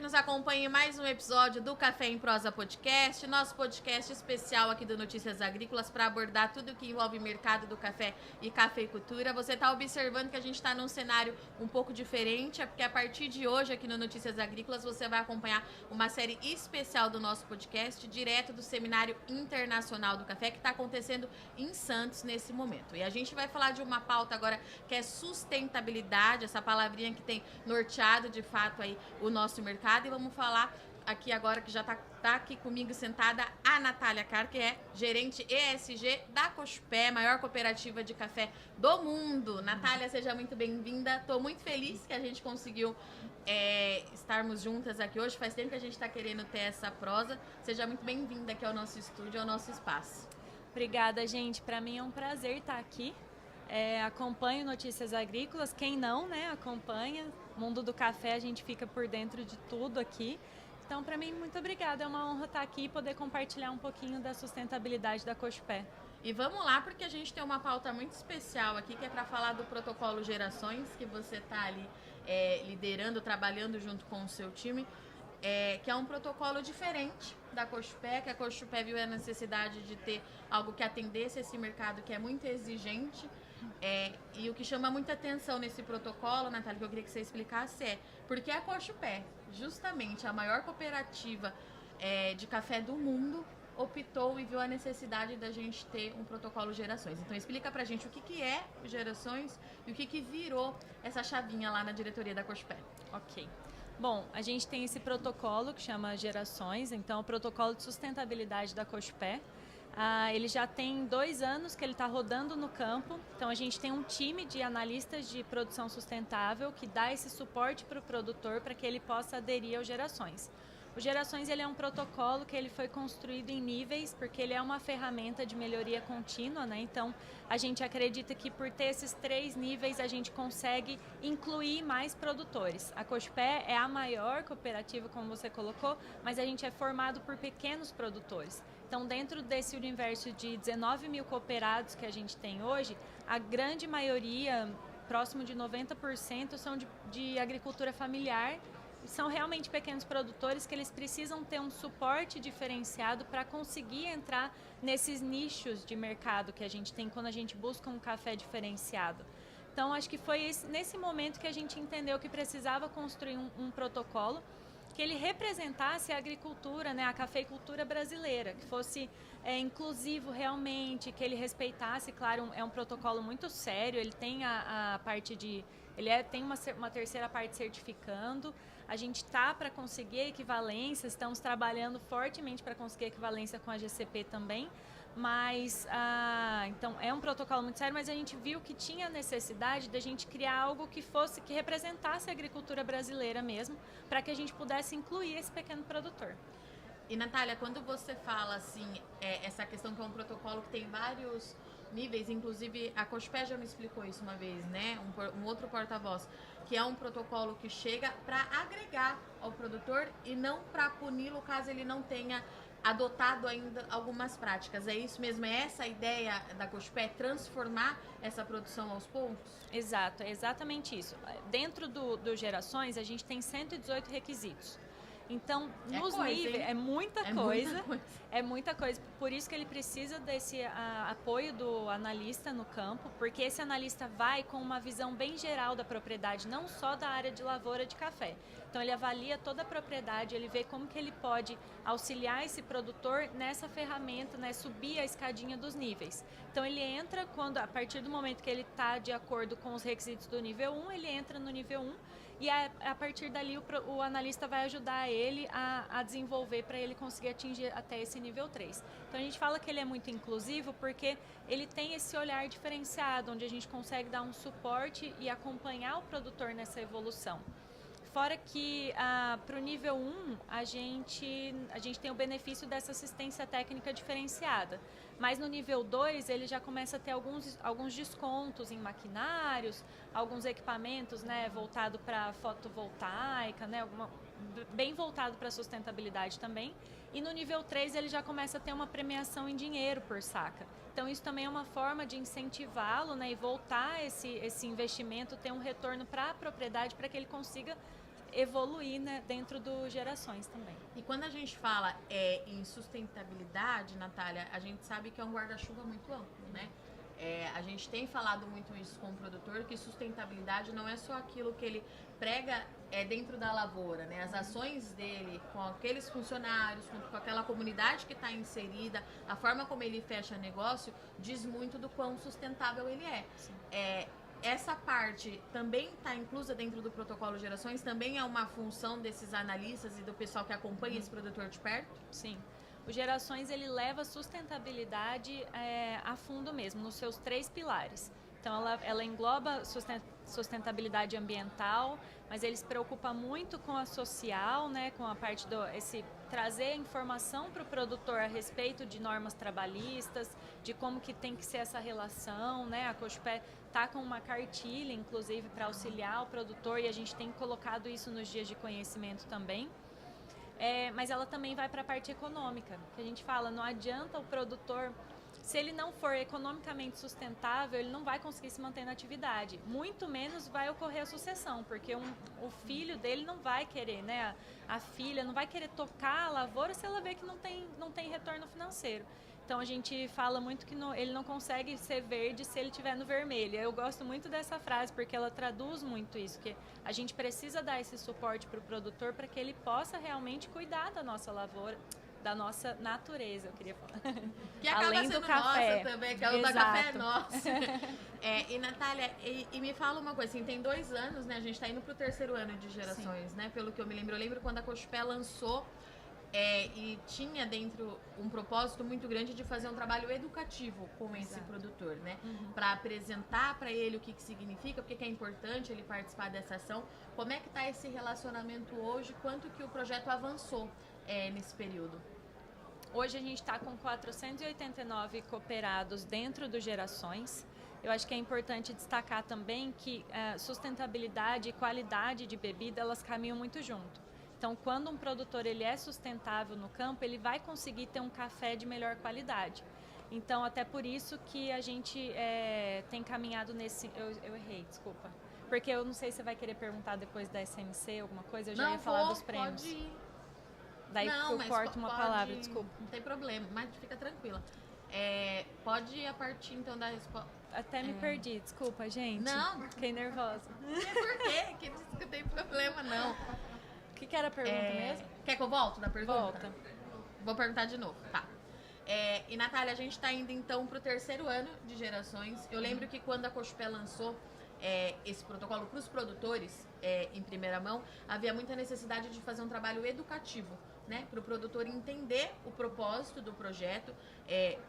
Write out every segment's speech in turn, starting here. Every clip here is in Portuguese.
nos acompanha em mais um episódio do Café em Prosa Podcast, nosso podcast especial aqui do Notícias Agrícolas para abordar tudo que envolve mercado do café e cafeicultura. Você está observando que a gente está num cenário um pouco diferente, é porque a partir de hoje aqui no Notícias Agrícolas você vai acompanhar uma série especial do nosso podcast, direto do Seminário Internacional do Café, que está acontecendo em Santos nesse momento. E a gente vai falar de uma pauta agora que é sustentabilidade, essa palavrinha que tem norteado de fato aí o nosso mercado, e vamos falar aqui agora que já tá aqui comigo sentada a Natália Carr, que é gerente ESG da Cochupé, maior cooperativa de café do mundo. Natália, seja muito bem-vinda. Tô muito feliz que a gente conseguiu estarmos juntas aqui hoje. Faz tempo que a gente está querendo ter essa prosa. Seja muito bem-vinda aqui ao nosso estúdio, ao nosso espaço. Obrigada, gente. Para mim é um prazer estar aqui. Acompanho Notícias Agrícolas, quem não, né, acompanha. Mundo do café, a gente fica por dentro de tudo aqui. Então, para mim, muito obrigada. É uma honra estar aqui e poder compartilhar um pouquinho da sustentabilidade da Cochupé. E vamos lá, porque a gente tem uma pauta muito especial aqui, que é para falar do protocolo Gerações, que você está ali liderando, trabalhando junto com o seu time, que é um protocolo diferente da Cochupé, que a Cochupé viu a necessidade de ter algo que atendesse esse mercado que é muito exigente. E o que chama muita atenção nesse protocolo, Natália, que eu queria que você explicasse porque a Cochupé, justamente a maior cooperativa de café do mundo, optou e viu a necessidade da gente ter um protocolo Gerações. Então explica pra gente o que é o Gerações e o que virou essa chavinha lá na diretoria da Cochupé. Ok. Bom, a gente tem esse protocolo que chama Gerações, então é o protocolo de sustentabilidade da Cochupé. Ele já tem 2 anos que ele está rodando no campo, então a gente tem um time de analistas de produção sustentável que dá esse suporte para o produtor para que ele possa aderir ao Gerações. O Gerações ele é um protocolo que ele foi construído em níveis, porque ele é uma ferramenta de melhoria contínua, né? Então a gente acredita que por ter esses 3 níveis a gente consegue incluir mais produtores. A Cochupé é a maior cooperativa, como você colocou, mas a gente é formado por pequenos produtores. Então, dentro desse universo de 19 mil cooperados que a gente tem hoje, a grande maioria, próximo de 90%, são de agricultura familiar. São realmente pequenos produtores que eles precisam ter um suporte diferenciado para conseguir entrar nesses nichos de mercado que a gente tem quando a gente busca um café diferenciado. Então, acho que foi nesse momento que a gente entendeu que precisava construir um protocolo que ele representasse a agricultura, né, a cafeicultura brasileira, que fosse inclusivo realmente, que ele respeitasse, claro, é um protocolo muito sério, ele tem a parte de... tem uma terceira parte certificando, a gente está para conseguir equivalência, estamos trabalhando fortemente para conseguir equivalência com a GCP também, mas então é um protocolo muito sério, mas a gente viu que tinha necessidade de a gente criar algo que representasse a agricultura brasileira mesmo, para que a gente pudesse incluir esse pequeno produtor. E Natália, quando você fala assim, essa questão que é um protocolo que tem vários níveis, inclusive a Cochupé já me explicou isso uma vez, né? Um outro porta-voz, que é um protocolo que chega para agregar ao produtor e não para puni-lo caso ele não tenha adotado ainda algumas práticas. É isso mesmo? É essa a ideia da Cochupé, transformar essa produção aos poucos? Exato, é exatamente isso. Dentro do Gerações, a gente tem 118 requisitos. Então, nos níveis, é muita coisa. É muita coisa. Por isso que ele precisa desse apoio do analista no campo, porque esse analista vai com uma visão bem geral da propriedade, não só da área de lavoura de café. Então, ele avalia toda a propriedade, ele vê como que ele pode auxiliar esse produtor nessa ferramenta, né, subir a escadinha dos níveis. Então, ele entra a partir do momento que ele está de acordo com os requisitos do nível 1, ele entra no nível 1, e a partir dali o analista vai ajudar ele a desenvolver para ele conseguir atingir até esse nível 3. Então a gente fala que ele é muito inclusivo porque ele tem esse olhar diferenciado, onde a gente consegue dar um suporte e acompanhar o produtor nessa evolução. Fora que para o nível 1 a gente tem o benefício dessa assistência técnica diferenciada. Mas no nível 2 ele já começa a ter alguns descontos em maquinários, alguns equipamentos, né, voltado para fotovoltaica, né, bem voltado para a sustentabilidade também. E no nível 3 ele já começa a ter uma premiação em dinheiro por saca. Então isso também é uma forma de incentivá-lo, né, e voltar esse investimento, ter um retorno para a propriedade para que ele consiga evoluir, né, dentro do Gerações também. E quando a gente fala em sustentabilidade, Natália, a gente sabe que é um guarda-chuva muito amplo, né? A gente tem falado muito isso com o produtor, que sustentabilidade não é só aquilo que ele prega dentro da lavoura, né? As ações dele com aqueles funcionários, com aquela comunidade que está inserida, a forma como ele fecha negócio, diz muito do quão sustentável ele é. Essa parte também está inclusa dentro do protocolo Gerações? Também é uma função desses analistas e do pessoal que acompanha esse produtor de perto? Sim. O Gerações, ele leva a sustentabilidade a fundo mesmo, nos seus 3 pilares. Então, ela engloba sustentabilidade ambiental, mas ele se preocupa muito com a social, né, com a parte trazer informação para o produtor a respeito de normas trabalhistas, de como que tem que ser essa relação, né? A Cochupé está com uma cartilha, inclusive, para auxiliar o produtor, e a gente tem colocado isso nos dias de conhecimento também. Mas ela também vai para a parte econômica, que a gente fala, não adianta o produtor, se ele não for economicamente sustentável, ele não vai conseguir se manter na atividade, muito menos vai ocorrer a sucessão, porque o filho dele não vai querer, né, a filha não vai querer tocar a lavoura se ela vê que não tem retorno financeiro. Então a gente fala muito que ele não consegue ser verde se ele estiver no vermelho. Eu gosto muito dessa frase porque ela traduz muito isso, que a gente precisa dar esse suporte para o produtor para que ele possa realmente cuidar da nossa lavoura, da nossa natureza, eu queria falar. Que acaba além sendo do café. Nossa também, que é o da café nossa. E Natália, e me fala uma coisa, assim, tem 2 anos, né? A gente está indo para o 3º ano de Gerações, né? Pelo que eu me lembro. Eu lembro quando a Cochupé lançou e tinha dentro um propósito muito grande de fazer um trabalho educativo com esse produtor, né? Para apresentar para ele o que significa, porque é importante ele participar dessa ação. Como é que está esse relacionamento hoje? Quanto que o projeto avançou nesse período? Hoje a gente está com 489 cooperados dentro do Gerações. Eu acho que é importante destacar também que sustentabilidade e qualidade de bebida, elas caminham muito junto. Então, quando um produtor ele é sustentável no campo, ele vai conseguir ter um café de melhor qualidade. Então, até por isso que a gente tem caminhado nesse... Eu errei, desculpa. Porque eu não sei se você vai querer perguntar depois da SMC alguma coisa, eu já ia falar dos prêmios. Pode ir. Daí eu corto uma palavra, desculpa. Não tem problema, mas fica tranquila. Pode ir a partir então da resposta. Até me perdi, desculpa, gente. Não. Fiquei nervosa. Não sei por quê, que disse que não tem problema, não. O que era a pergunta mesmo? Quer que eu volte na pergunta? Volta. Vou perguntar de novo, tá. E Natália, a gente está indo então para o 3º ano de Gerações. Eu lembro que quando a Cochupé lançou esse protocolo para os produtores em primeira mão, havia muita necessidade de fazer um trabalho educativo, né, para o produtor entender o propósito do projeto,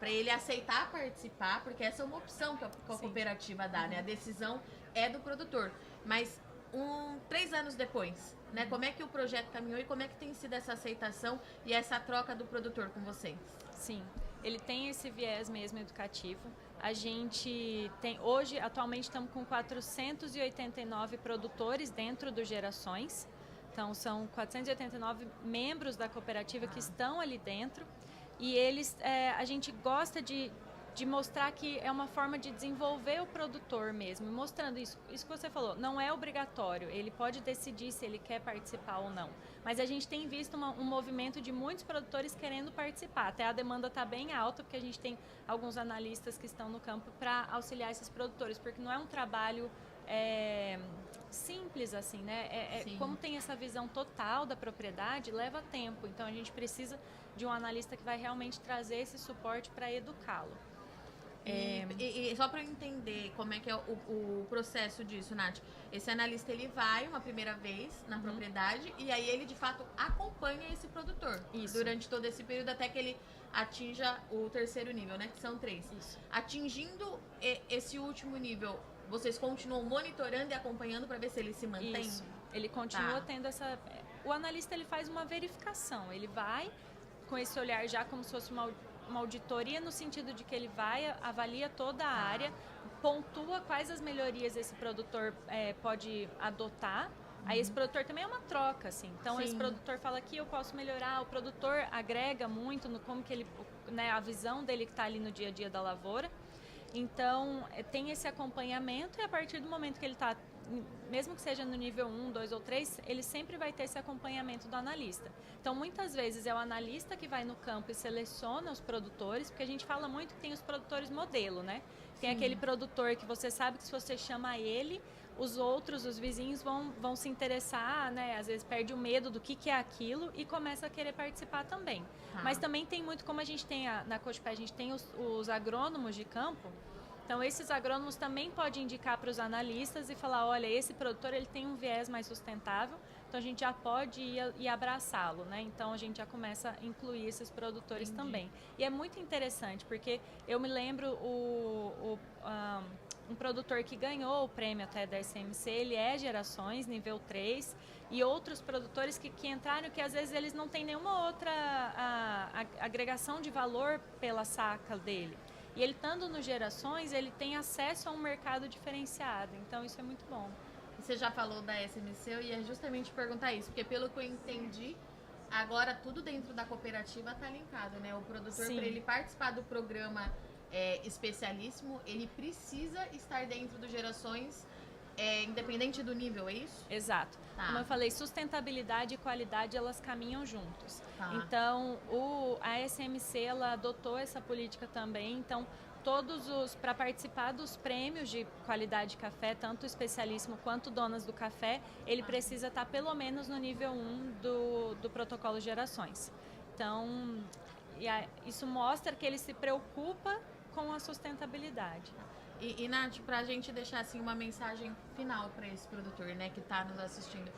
para ele aceitar participar, porque essa é uma opção que a cooperativa dá, né? A decisão é do produtor. Mas 3 anos depois, né, como é que o projeto caminhou e como é que tem sido essa aceitação e essa troca do produtor com vocês? Sim, ele tem esse viés mesmo educativo. A gente tem, hoje, atualmente, estamos com 489 produtores dentro do Gerações. Então, são 489 membros da cooperativa que estão ali dentro. E eles, a gente gosta de mostrar que é uma forma de desenvolver o produtor mesmo. Mostrando isso que você falou, não é obrigatório. Ele pode decidir se ele quer participar ou não. Mas a gente tem visto um movimento de muitos produtores querendo participar. Até a demanda está bem alta, porque a gente tem alguns analistas que estão no campo para auxiliar esses produtores. Porque não é um trabalho simples assim, né? Como tem essa visão total da propriedade, leva tempo. Então a gente precisa de um analista que vai realmente trazer esse suporte para educá-lo. E só para eu entender como é que é o processo disso, Nath, esse analista ele vai uma primeira vez na propriedade e aí ele de fato acompanha esse produtor durante todo esse período até que ele atinja o 3º nível, né? Que são 3. Isso. Atingindo esse último nível, vocês continuam monitorando e acompanhando para ver se ele se mantém? Isso. Ele continua tendo essa... O analista ele faz uma verificação, ele vai com esse olhar já como se fosse uma auditoria, no sentido de que ele vai, avalia toda a área, pontua quais as melhorias esse produtor pode adotar. Aí esse produtor também é uma troca, assim. Então esse produtor fala que eu posso melhorar, o produtor agrega muito no como que ele, né, a visão dele que está ali no dia a dia da lavoura. Então tem esse acompanhamento e a partir do momento que ele está mesmo que seja no nível 1, 2 ou 3, ele sempre vai ter esse acompanhamento do analista. Então, muitas vezes é o analista que vai no campo e seleciona os produtores, porque a gente fala muito que tem os produtores modelo, né? Tem aquele produtor que você sabe que se você chama ele, os outros, os vizinhos vão se interessar, né? Às vezes perde o medo do que é aquilo e começa a querer participar também. Mas também tem muito, como a gente tem na Cochupé, a gente tem os agrônomos de campo. Então, esses agrônomos também podem indicar para os analistas e falar, olha, esse produtor ele tem um viés mais sustentável, então a gente já pode ir abraçá-lo, né? Então, a gente já começa a incluir esses produtores também. E é muito interessante, porque eu me lembro um produtor que ganhou o prêmio até da SMC, ele é Gerações, nível 3, e outros produtores que entraram que às vezes eles não têm nenhuma outra agregação de valor pela saca dele. E ele estando no Gerações, ele tem acesso a um mercado diferenciado. Então, isso é muito bom. Você já falou da SMC, eu ia justamente perguntar isso, porque pelo que eu entendi, agora tudo dentro da cooperativa está linkado, né? O produtor, para ele participar do programa especialíssimo, ele precisa estar dentro do Gerações, independente do nível, é isso? Exato. Como eu falei, sustentabilidade e qualidade, elas caminham juntos. Então, a SMC, ela adotou essa política também. Então, para participar dos prêmios de qualidade de café, tanto o especialíssimo quanto donas do café, ele precisa estar pelo menos no nível 1 do protocolo Gerações. Então, isso mostra que ele se preocupa com a sustentabilidade. E Nath, para a gente deixar assim uma mensagem final para esse produtor, né, que está nos assistindo,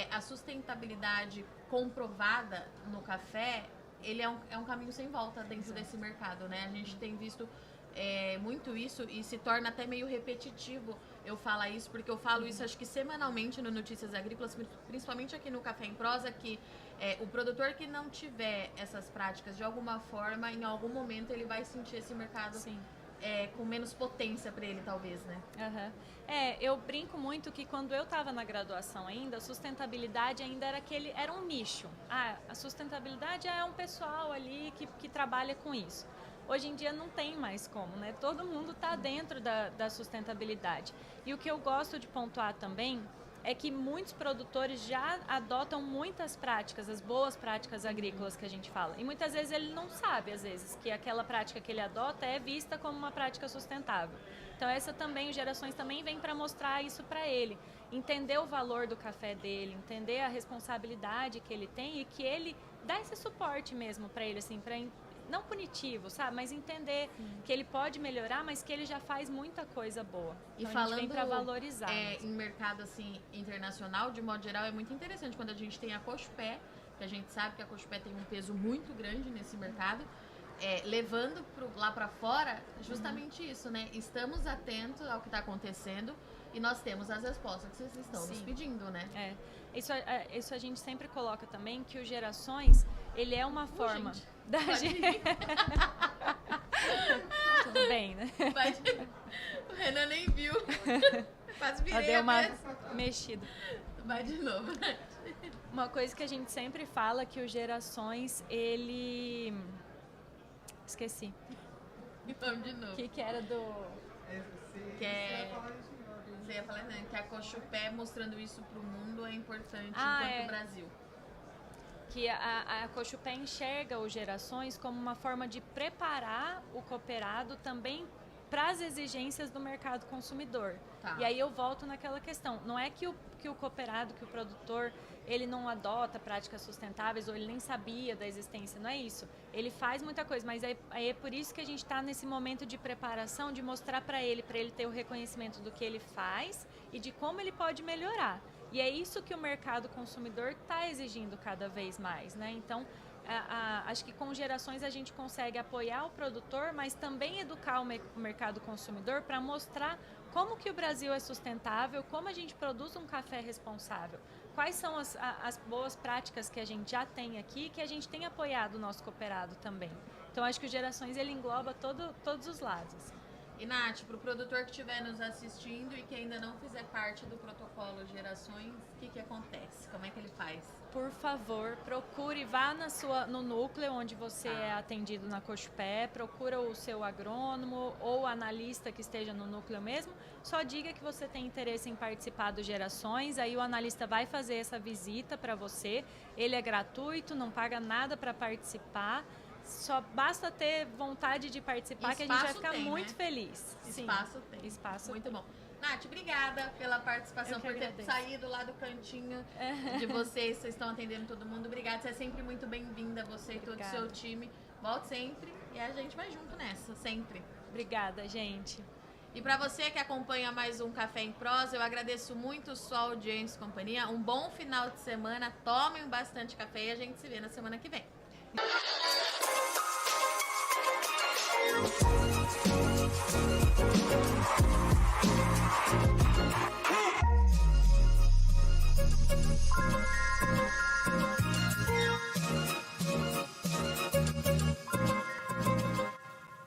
a sustentabilidade comprovada no café, ele é um caminho sem volta dentro desse mercado, né? A gente tem visto muito isso e se torna até meio repetitivo eu falar isso, porque eu falo isso acho que semanalmente no Notícias Agrícolas, principalmente aqui no Café em Prosa, que o produtor que não tiver essas práticas de alguma forma, em algum momento ele vai sentir esse mercado com menos potência para ele, talvez, né? Eu brinco muito que quando eu estava na graduação ainda, a sustentabilidade ainda era um nicho. A sustentabilidade é um pessoal ali que trabalha com isso. Hoje em dia não tem mais como, né? Todo mundo está dentro da sustentabilidade. E o que eu gosto de pontuar também é que muitos produtores já adotam muitas práticas, as boas práticas agrícolas que a gente fala. E muitas vezes ele não sabe, às vezes, que aquela prática que ele adota é vista como uma prática sustentável. Então, o Gerações também vem para mostrar isso para ele. Entender o valor do café dele, entender a responsabilidade que ele tem e que ele dá esse suporte mesmo para ele, assim, não punitivo, sabe? Mas entender que ele pode melhorar, mas que ele já faz muita coisa boa. Então, e falando, a gente vem para valorizar. Em mercado assim, internacional, de modo geral, é muito interessante quando a gente tem a Cochupé, que a gente sabe que a Cochupé tem um peso muito grande nesse mercado, levando lá para fora justamente isso, né? Estamos atentos ao que está acontecendo e nós temos as respostas que vocês estão nos pedindo, né? Isso a gente sempre coloca também, que o Gerações, ele é uma forma da gente... Tudo bem, né? O Renan nem viu. Quase virei. Deu uma mexida. Vai de novo. Uma coisa que a gente sempre fala, que o Gerações, ele... Esqueci. Vamos de novo. O que era do... Você ia falar, né, que a Cochupé mostrando isso para o mundo é importante enquanto o Brasil. Que a Cochupé enxerga o Gerações como uma forma de preparar o cooperado também para as exigências do mercado consumidor. E aí eu volto naquela questão. Não é que o cooperado, que o produtor, ele não adota práticas sustentáveis ou ele nem sabia da existência, não é isso. Ele faz muita coisa, mas é por isso que a gente está nesse momento de preparação, de mostrar para ele ter o reconhecimento do que ele faz e de como ele pode melhorar. E é isso que o mercado consumidor está exigindo cada vez mais, né? Então, acho que com Gerações a gente consegue apoiar o produtor, mas também educar o mercado consumidor para mostrar como que o Brasil é sustentável, como a gente produz um café responsável, quais são as boas práticas que a gente já tem aqui, que a gente tem apoiado o nosso cooperado também. Então, acho que o Gerações ele engloba todos os lados. E Nath, para o produtor que estiver nos assistindo e que ainda não fizer parte do protocolo Gerações, o que acontece? Como é que ele faz? Por favor, procure, vá no núcleo onde você é atendido na Cochupé, procura o seu agrônomo ou analista que esteja no núcleo mesmo, só diga que você tem interesse em participar do Gerações, aí o analista vai fazer essa visita para você, ele é gratuito, não paga nada para participar. Só basta ter vontade de participar que a gente vai ficar muito feliz. Espaço tem. Espaço muito bom. Nath, obrigada pela participação, por ter saído lá do cantinho de vocês. Vocês estão atendendo todo mundo. Obrigada, você é sempre muito bem-vinda, você e todo o seu time. Volte sempre e a gente vai junto nessa, sempre. Obrigada, gente. E para você que acompanha mais um Café em Prosa, eu agradeço muito sua audiência e companhia. Um bom final de semana, tomem bastante café e a gente se vê na semana que vem.